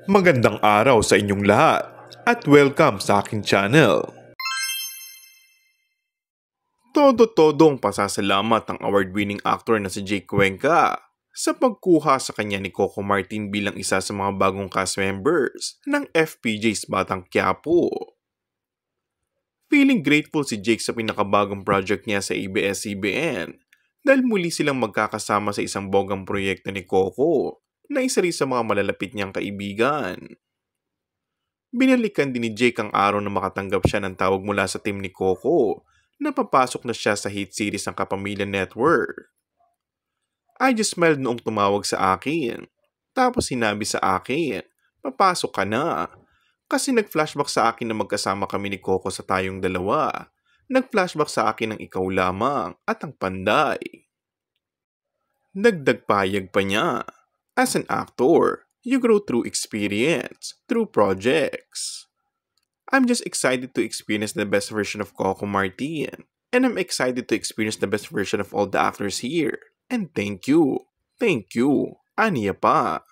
Magandang araw sa inyong lahat at welcome sa aking channel. Todo-todong pasasalamat ang award-winning actor na si Jake Cuenca sa pagkuha sa kanya ni Coco Martin bilang isa sa mga bagong cast members ng FPJ's Batang Quiapo. Feeling grateful si Jake sa pinakabagong project niya sa ABS-CBN dahil muli silang magkakasama sa isang bogang proyekto ni Coco na isa rin sa mga malalapit niyang kaibigan. Binalikan din ni Jake ang araw na makatanggap siya ng tawag mula sa team ni Coco na papasok na siya sa hit series ng Kapamilya Network. I just smiled noong tumawag sa akin. Tapos sinabi sa akin, papasok ka na. Kasi nag-flashback sa akin na magkasama kami ni Coco sa tayong dalawa. Nag-flashback sa akin ng ikaw lamang at ang panday. Dagdag payag pa niya. As an actor, you grow through experience, through projects. I'm just excited to experience the best version of Coco Martin. And I'm excited to experience the best version of all the actors here. And thank you. Aniya pa.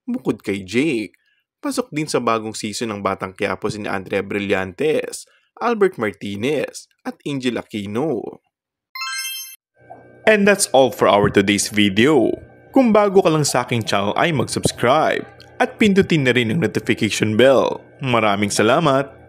Bukod kay Jake, pasok din sa bagong season ng Batang Quiapo si Andrea Brillantes, Albert Martinez, at Angel Aquino. And that's all for our today's video. Kung bago ka lang sa aking channel ay mag-subscribe at pindutin na rin ang notification bell. Maraming salamat!